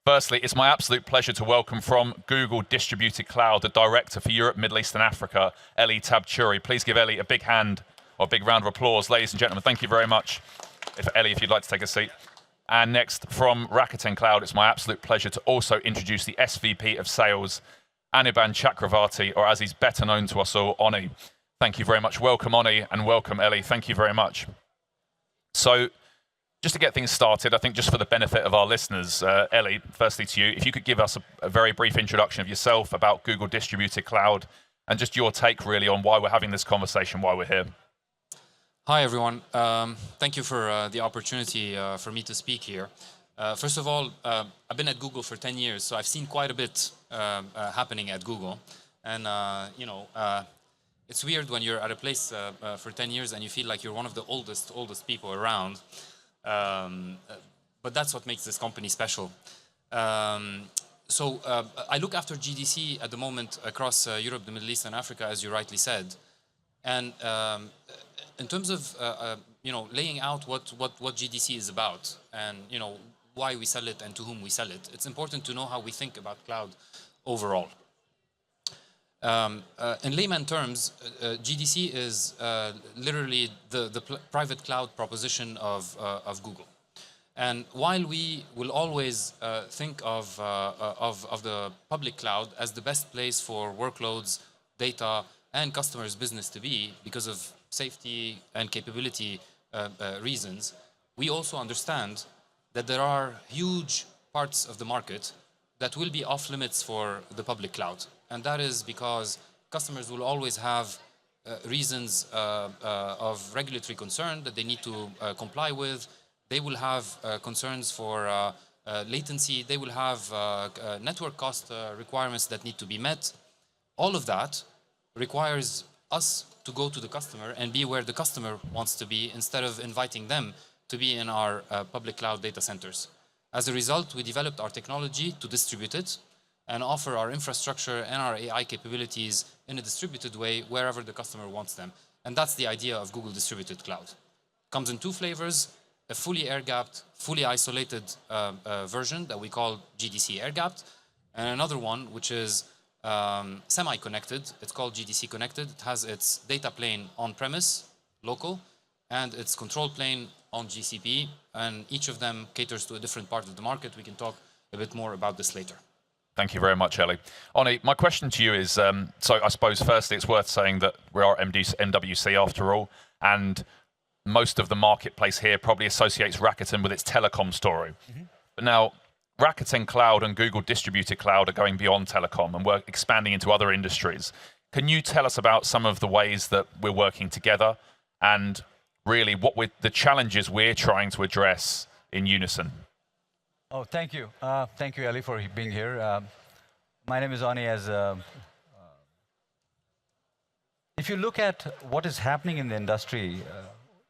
Firstly, it's my absolute pleasure to welcome from Google Distributed Cloud, the Director for Europe, Middle East and Africa, Ellie Tabchouri. Please give Ellie a big hand or a big round of applause, ladies and gentlemen. Thank you very much. Ellie, if you'd like to take a seat. And next, from Rakuten Cloud, it's my absolute pleasure to also introduce the SVP of Sales, Anirban Chakravartti, or as he's better known to us all, Oni. Thank you very much. Welcome, Oni, and welcome, Ellie. Thank you very much. So, just to get things started, I think just for the benefit of our listeners, Ellie, firstly to you, if you could give us a very brief introduction of yourself, about Google Distributed Cloud, and just your take really on why we're having this conversation, why we're here. Hi, everyone. Thank you for the opportunity for me to speak here. First of all, I've been at Google for 10 years, so I've seen quite a bit happening at Google. And, it's weird when you're at a place for 10 years and you feel like you're one of the oldest people around. But that's what makes this company special. I look after GDC at the moment across Europe, the Middle East, and Africa, as you rightly said. And in terms of laying out what GDC is about, and why we sell it and to whom we sell it, it's important to know how we think about cloud overall. In layman terms, GDC is literally the private cloud proposition of Google. And while we will always think of the public cloud as the best place for workloads, data, and customers' business to be because of safety and capability reasons, we also understand that there are huge parts of the market that will be off limits for the public cloud. And that is because customers will always have reasons of regulatory concern that they need to comply with. They will have concerns for latency. They will have network cost requirements that need to be met. All of that requires us to go to the customer and be where the customer wants to be instead of inviting them to be in our public cloud data centers. As a result, we developed our technology to distribute it and offer our infrastructure and our AI capabilities in a distributed way wherever the customer wants them. And that's the idea of Google Distributed Cloud. Comes in two flavors, a fully air-gapped, fully isolated version that we call GDC air-gapped, and another one which is semi-connected. It's called GDC Connected. It has its data plane on-premise, local, and its control plane on GCP, and each of them caters to a different part of the market. We can talk a bit more about this later. Thank you very much, Ellie. Oni, my question to you is, so I suppose firstly it's worth saying that we are MWC after all, and most of the marketplace here probably associates Rakuten with its telecom story. But now, Rakuten Cloud and Google Distributed Cloud are going beyond telecom and we're expanding into other industries. Can you tell us about some of the ways that we're working together and really the challenges we're trying to address in unison? Oh, thank you. Thank you, Ellie, for being here. My name is Ani. If you look at what is happening in the industry,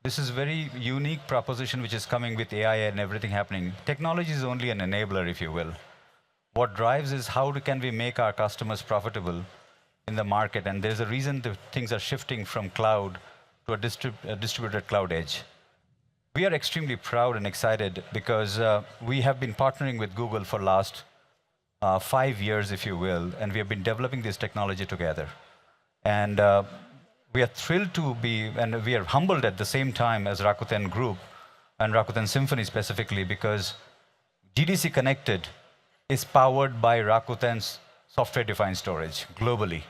this is a very unique proposition which is coming with AI and everything happening. Technology is only an enabler, if you will. What drives is how can we make our customers profitable in the market, and there's a reason that things are shifting from cloud to a distributed cloud edge. We are extremely proud and excited because we have been partnering with Google for the last 5 years, if you will, and we have been developing this technology together. And we are thrilled to be, and we are humbled at the same time as Rakuten Group and Rakuten Symphony specifically, because GDC Connected is powered by Rakuten's software-defined storage globally.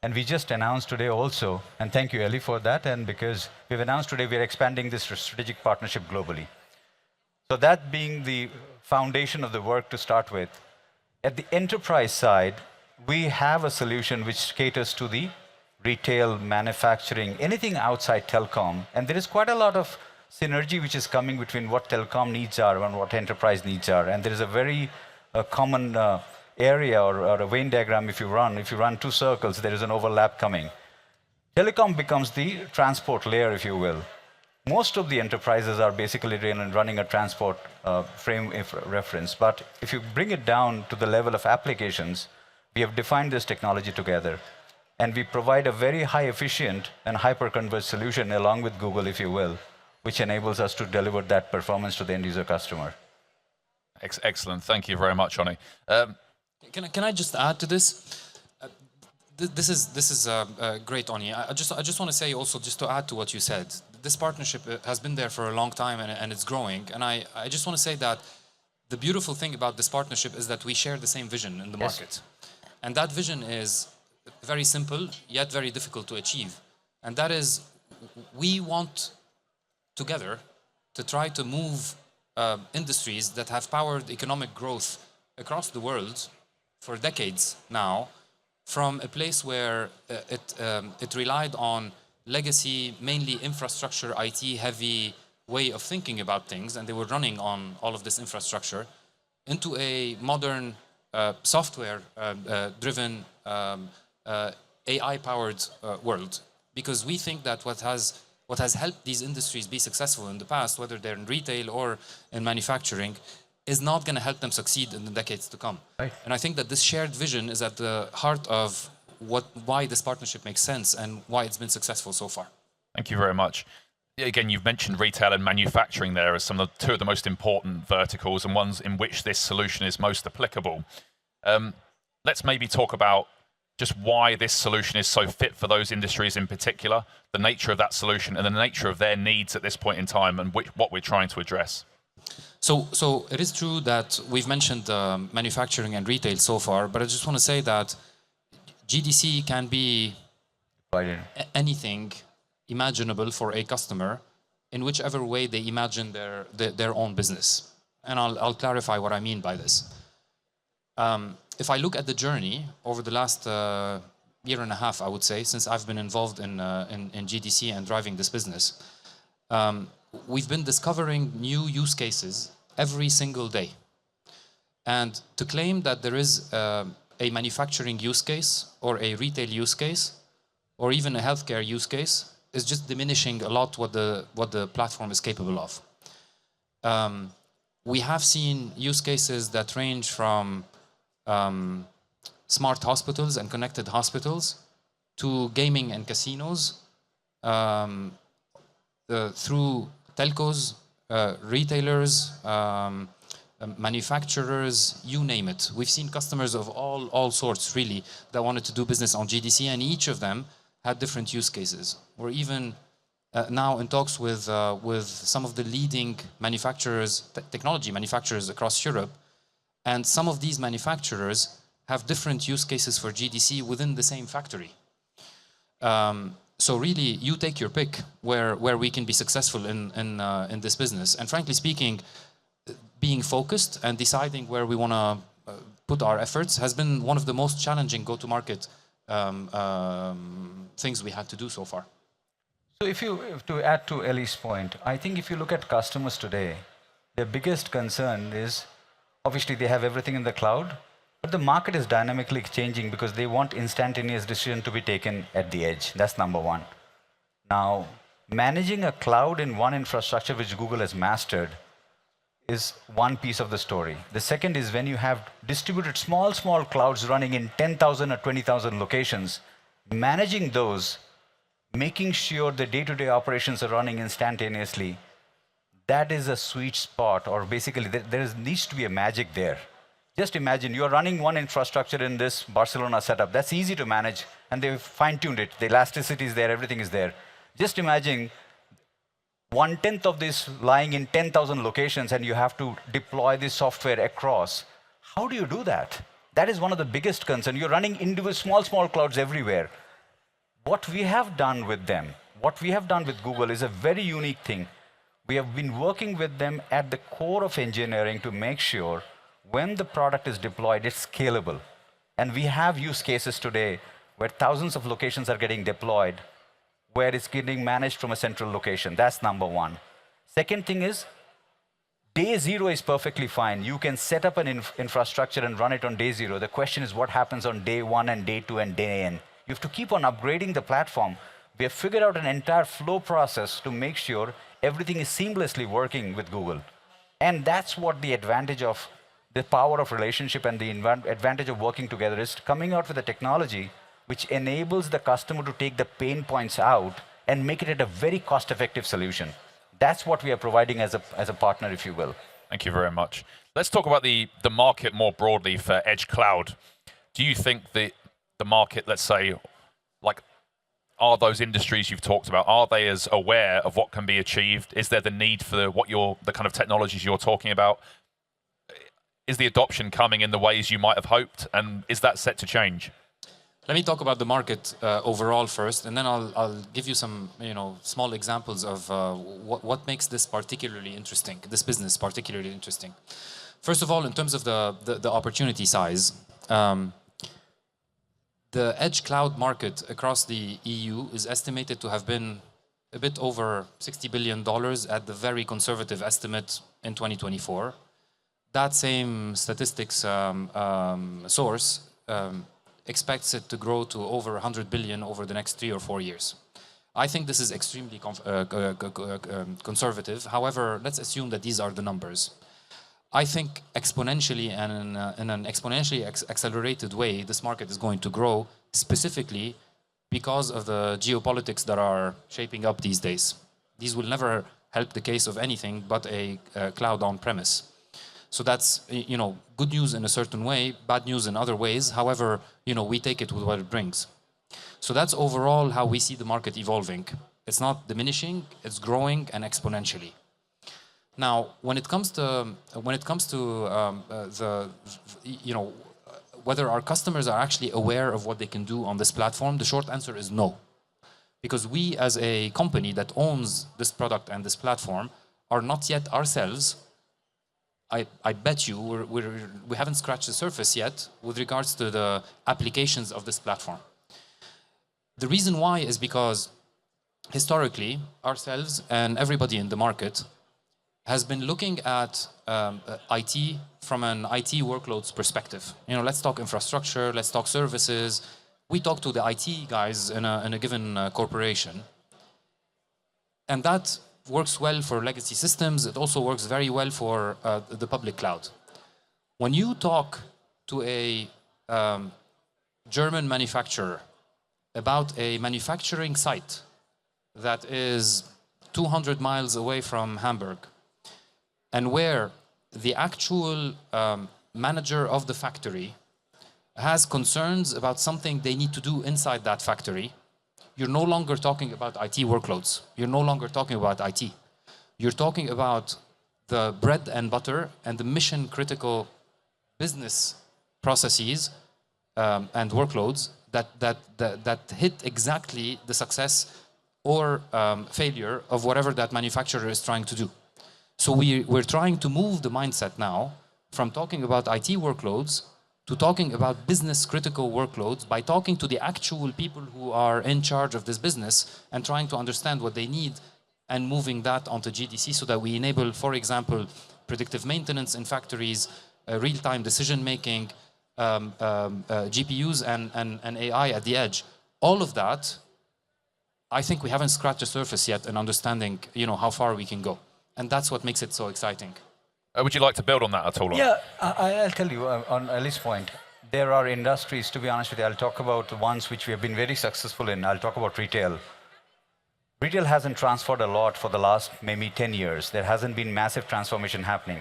And we just announced today also, and thank you, Ellie, for that, and because we've announced today we're expanding this strategic partnership globally. So that being the foundation of the work to start with, at the enterprise side, we have a solution which caters to the retail, manufacturing, anything outside telecom. And there is quite a lot of synergy which is coming between what telecom needs are and what enterprise needs are. And there is a very common area or a Venn diagram. If you run two circles, there is an overlap coming. Telecom becomes the transport layer, if you will. Most of the enterprises are basically running a transport frame reference. But if you bring it down to the level of applications, we have defined this technology together. And we provide a very high efficient and hyper-converged solution along with Google, if you will, which enables us to deliver that performance to the end user customer. Excellent. Thank you very much, Oni. Can I just add to this? This is great, Oni. I just want to say also, just to add to what you said, this partnership has been there for a long time and it's growing. And I just want to say that the beautiful thing about this partnership is that we share the same vision in the market. And that vision is very simple, yet very difficult to achieve. And that is, we want together to try to move industries that have powered economic growth across the world for decades now, from a place where it relied on legacy, mainly infrastructure, IT heavy way of thinking about things, and they were running on all of this infrastructure, into a modern software driven AI powered world. Because we think that what has helped these industries be successful in the past, whether they're in retail or in manufacturing, is not going to help them succeed in the decades to come. Right. And I think that this shared vision is at the heart of why this partnership makes sense and why it's been successful so far. Thank you very much. Again, you've mentioned retail and manufacturing there as two of the most important verticals and ones in which this solution is most applicable. Let's maybe talk about just why this solution is so fit for those industries in particular, the nature of that solution and the nature of their needs at this point in time and what we're trying to address. So it is true that we've mentioned manufacturing and retail so far, but I just want to say that GDC can be anything imaginable for a customer in whichever way they imagine their own business. And I'll clarify what I mean by this. If I look at the journey over the last year and a half, I would say, since I've been involved in GDC and driving this business, we've been discovering new use cases every single day. And to claim that there is a manufacturing use case or a retail use case or even a healthcare use case is just diminishing a lot what the platform is capable of. We have seen use cases that range from smart hospitals and connected hospitals to gaming and casinos, through telcos, retailers, manufacturers, you name it. We've seen customers of all sorts, really, that wanted to do business on GDC, and each of them had different use cases. We're even now in talks with some of the leading manufacturers, technology manufacturers across Europe, and some of these manufacturers have different use cases for GDC within the same factory. So really, you take your pick where we can be successful in this business. And frankly speaking, being focused and deciding where we want to put our efforts has been one of the most challenging go-to-market things we had to do so far. So to add to Ellie's point, I think if you look at customers today, their biggest concern is, obviously they have everything in the cloud, but the market is dynamically changing because they want instantaneous decision to be taken at the edge. That's number one. Now, managing a cloud in one infrastructure which Google has mastered is one piece of the story. The second is when you have distributed small clouds running in 10,000 or 20,000 locations, managing those, making sure the day-to-day operations are running instantaneously, that is a sweet spot, or basically there needs to be a magic there. Just imagine you're running one infrastructure in this Barcelona setup. That's easy to manage, and they've fine-tuned it. The elasticity is there, everything is there. Just imagine 1/10 of this lying in 10,000 locations, and you have to deploy this software across. How do you do that? That is one of the biggest concerns. You're running individual small clouds everywhere. What we have done with them, what we have done with Google is a very unique thing. We have been working with them at the core of engineering to make sure when the product is deployed, it's scalable. And we have use cases today where thousands of locations are getting deployed, where it's getting managed from a central location. That's number one. Second thing is, day zero is perfectly fine. You can set up an infrastructure and run it on day zero. The question is what happens on day one and day two and day n. You have to keep on upgrading the platform. We have figured out an entire flow process to make sure everything is seamlessly working with Google. And that's what the advantage of the power of relationship and the advantage of working together is, coming out with a technology which enables the customer to take the pain points out and make it a very cost-effective solution. That's what we are providing as a partner, if you will. Thank you very much. Let's talk about the market more broadly for edge cloud. Do you think the market, let's say, like, are those industries you've talked about, are they as aware of what can be achieved? Is there the need for the kind of technologies you're talking about? Is the adoption coming in the ways you might have hoped? And is that set to change? Let me talk about the market overall first, and then I'll give you some small examples of what makes this particularly interesting, this business particularly interesting. First of all, in terms of the opportunity size, the edge cloud market across the EU is estimated to have been a bit over $60 billion at the very conservative estimate in 2024. That same statistics source expects it to grow to over 100 billion over the next 3 or 4 years. I think this is extremely conservative. However, let's assume that these are the numbers. I think exponentially and in an exponentially accelerated way, this market is going to grow specifically because of the geopolitics that are shaping up these days. These will never help the case of anything but a cloud on-premise. So that's good news in a certain way, bad news in other ways. However, we take it with what it brings. So that's overall how we see the market evolving. It's not diminishing; it's growing and exponentially. Now, when it comes to whether our customers are actually aware of what they can do on this platform, the short answer is no, because we, as a company that owns this product and this platform, are not yet ourselves. I bet you we haven't scratched the surface yet with regards to the applications of this platform. The reason why is because historically, ourselves and everybody in the market has been looking at IT from an IT workloads perspective. Let's talk infrastructure, let's talk services. We talk to the IT guys in a given corporation. And that works well for legacy systems. It also works very well for the public cloud. When you talk to a German manufacturer about a manufacturing site that is 200 miles away from Hamburg, and where the actual manager of the factory has concerns about something they need to do inside that factory, you're no longer talking about IT workloads. You're no longer talking about IT. You're talking about the bread and butter and the mission-critical business processes and workloads that hit exactly the success or failure of whatever that manufacturer is trying to do. So we're trying to move the mindset now from talking about IT workloads to talking about business-critical workloads by talking to the actual people who are in charge of this business and trying to understand what they need and moving that onto GDC so that we enable, for example, predictive maintenance in factories, real-time decision-making, GPUs and AI at the edge. All of that, I think we haven't scratched the surface yet in understanding how far we can go. And that's what makes it so exciting. Would you like to build on that at all? Yeah, I'll tell you, on Ali's point, there are industries, to be honest with you, I'll talk about the ones which we have been very successful in. I'll talk about retail. Retail hasn't transferred a lot for the last maybe 10 years. There hasn't been massive transformation happening.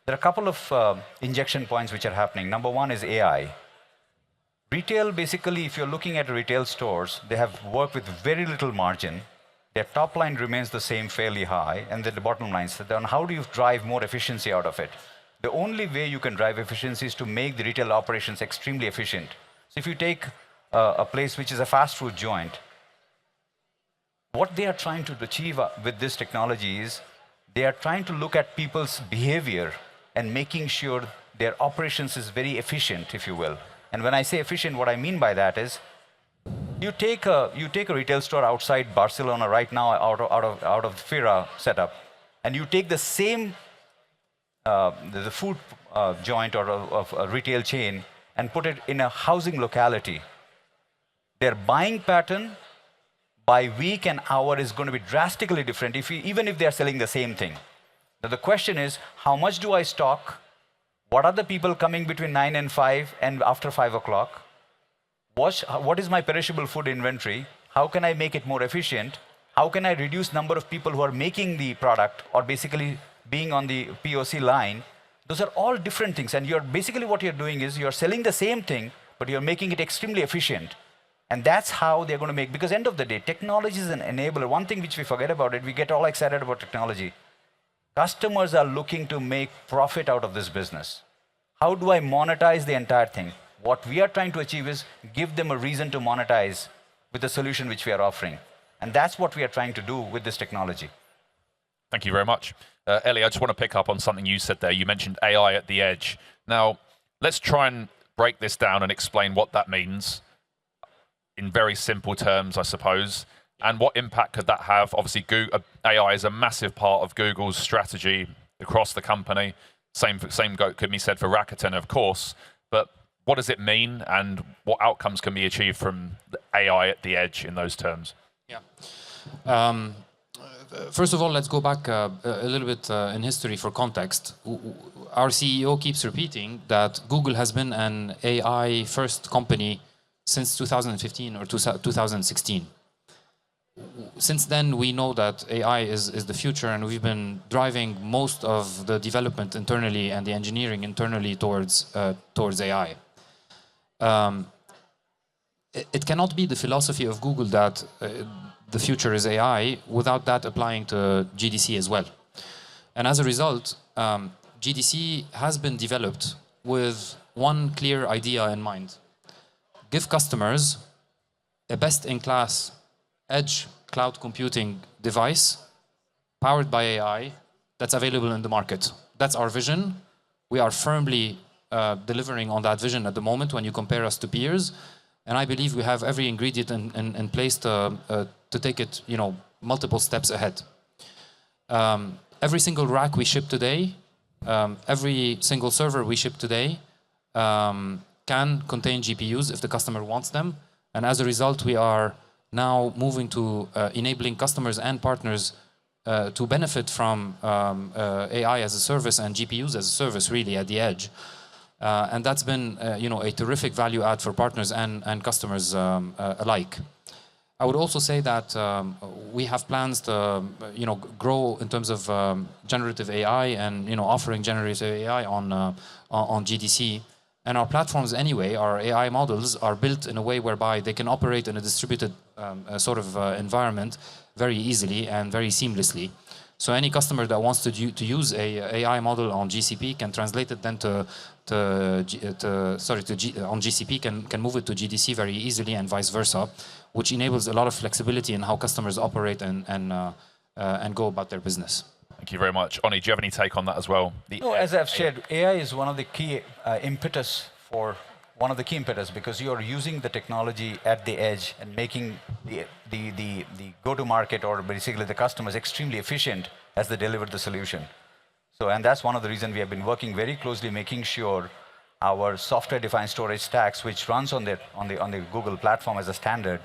There are a couple of injection points which are happening. Number one is AI. Retail, basically, if you're looking at retail stores, they have worked with very little margin. Their top line remains the same, fairly high, and then the bottom line. So then how do you drive more efficiency out of it? The only way you can drive efficiency is to make the retail operations extremely efficient. So if you take a place which is a fast food joint, what they are trying to achieve with this technology is they are trying to look at people's behavior and making sure their operations is very efficient, if you will. And when I say efficient, what I mean by that is you take a retail store outside Barcelona right now out of the Fira setup, and you take the same the food joint or of a retail chain and put it in a housing locality. Their buying pattern by week and hour is going to be drastically different, even if they are selling the same thing. Now the question is, how much do I stock? What are the people coming between 9 and 5 and after 5 o'clock? What is my perishable food inventory? How can I make it more efficient? How can I reduce number of people who are making the product or basically being on the POC line Those are all different things. And basically what you're doing is you're selling the same thing, but you're making it extremely efficient. And that's how they're going to make, because end of the day, technology is an enabler. One thing which we forget about it, we get all excited about technology. Customers are looking to make profit out of this business. How do I monetize the entire thing? What we are trying to achieve is give them a reason to monetize with the solution which we are offering. And that's what we are trying to do with this technology. Thank you very much. Ellie, I just want to pick up on something you said there. You mentioned AI at the edge. Now, let's try and break this down and explain what that means in very simple terms, I suppose. And what impact could that have? Obviously, AI is a massive part of Google's strategy across the company. Same could be said for Rakuten, of course. But what does it mean, and what outcomes can be achieved from AI at the edge in those terms? Yeah. First of all, let's go back a little bit in history for context. Our CEO keeps repeating that Google has been an AI-first company since 2015 or 2016. Since then, we know that AI is the future, and we've been driving most of the development internally and the engineering internally towards AI. It cannot be the philosophy of Google that the future is AI without that applying to GDC as well. And as a result, GDC has been developed with one clear idea in mind. Give customers a best-in-class edge cloud computing device powered by AI that's available in the market. That's our vision. We are firmly delivering on that vision at the moment when you compare us to peers. And I believe we have every ingredient in place to take it, multiple steps ahead. Every single rack we ship today, every single server we ship today can contain GPUs if the customer wants them. And as a result, we are now moving to enabling customers and partners to benefit from AI as a service and GPUs as a service, really, at the edge. And that's been, a terrific value add for partners and customers alike. I would also say that we have plans to, grow in terms of generative AI and, offering generative AI on GDC. And our platforms anyway, our AI models, are built in a way whereby they can operate in a distributed sort of environment very easily and very seamlessly. So any customer that wants to use a AI model on GCP can translate it then on GCP can move it to GDC very easily, and vice versa, which enables a lot of flexibility in how customers operate and go about their business. Thank you very much. Oni, do you have any take on that as well? As I've shared, AI is one of the key impetus because you're using the technology at the edge and making the go-to-market, or basically the customers, extremely efficient as they deliver the solution. And that's one of the reasons we have been working very closely, making sure our software-defined storage stacks, which runs on the Google platform as a standard,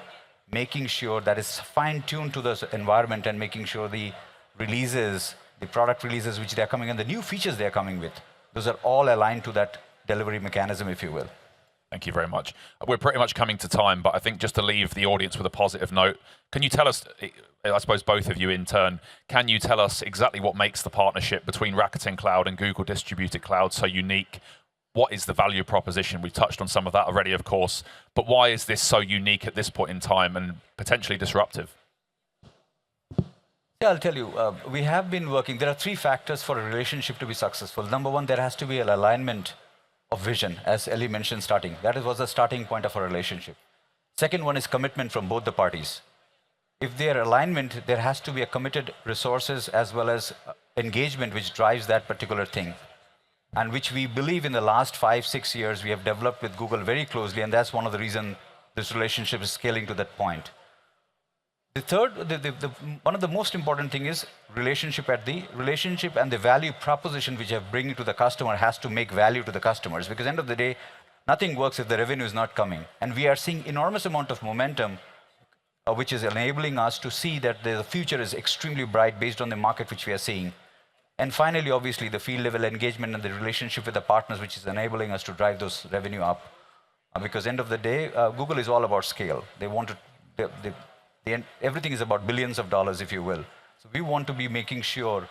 making sure that it's fine-tuned to the environment, and making sure the releases, the product releases which they're coming and the new features they're coming with, those are all aligned to that delivery mechanism, if you will. Thank you very much. We're pretty much coming to time, but I think just to leave the audience with a positive note, can you tell us, I suppose both of you in turn, can you tell us exactly what makes the partnership between Rakuten Cloud and Google Distributed Cloud so unique? What is the value proposition? We've touched on some of that already, of course, but why is this so unique at this point in time and potentially disruptive? Yeah, I'll tell you, we have been working. There are three factors for a relationship to be successful. Number one, there has to be an alignment of vision, as Ellie mentioned starting. That was the starting point of a relationship. Second one is commitment from both the parties. If there are alignment, there has to be a committed resources as well as engagement which drives that particular thing, and which we believe in the last 5-6 years we have developed with Google very closely, and that's one of the reasons this relationship is scaling to that point. The third, one of the most important thing is relationship and the value proposition which I'm bringing to the customer has to make value to the customers, because end of the day, nothing works if the revenue is not coming. And we are seeing enormous amount of momentum, which is enabling us to see that the future is extremely bright based on the market which we are seeing. And finally, obviously, the field level engagement and the relationship with the partners, which is enabling us to drive those revenue up. Because end of the day, Google is all about scale. They want to, everything is about billions of dollars, if you will. So we want to be making sure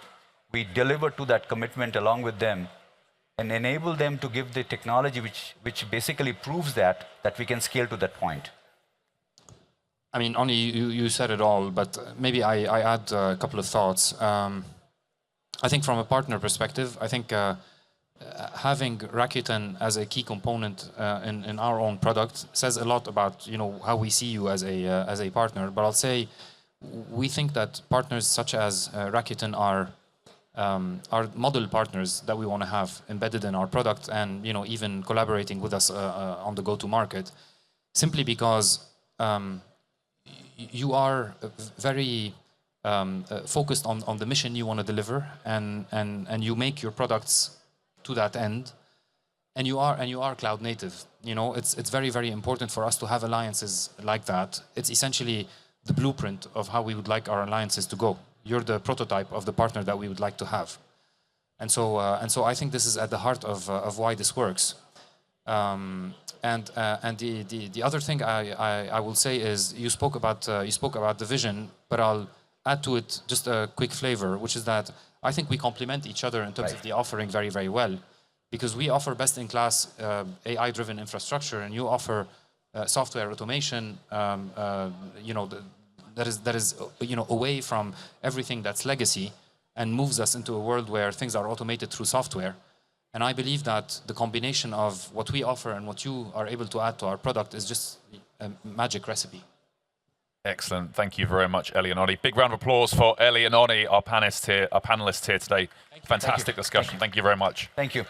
we deliver to that commitment along with them, and enable them to give the technology which basically proves that we can scale to that point. I mean, Ani, you said it all, but maybe I add a couple of thoughts. I think from a partner perspective, I think having Rakuten as a key component in our own product says a lot about how we see you as a partner. But I'll say we think that partners such as Rakuten are model partners that we want to have embedded in our product, and even collaborating with us on the go-to-market, simply because you are very focused on the mission you want to deliver, and you make your products to that end, and you are cloud native. It's very, very important for us to have alliances like that. It's essentially the blueprint of how we would like our alliances to go. You're the prototype of the partner that we would like to have, and so I think this is at the heart of why this works. And the other thing I will say is you spoke about the vision, but I'll add to it just a quick flavor, which is that I think we complement each other in terms of the offering very, very well, because we offer best-in-class AI-driven infrastructure, and you offer software automation. That is away from everything that's legacy and moves us into a world where things are automated through software. And I believe that the combination of what we offer and what you are able to add to our product is just a magic recipe. Excellent. Thank you very much, Eli and Oni. Big round of applause for Eli and Oni, our panelists here today. Fantastic discussion. Thank you very much. Thank you.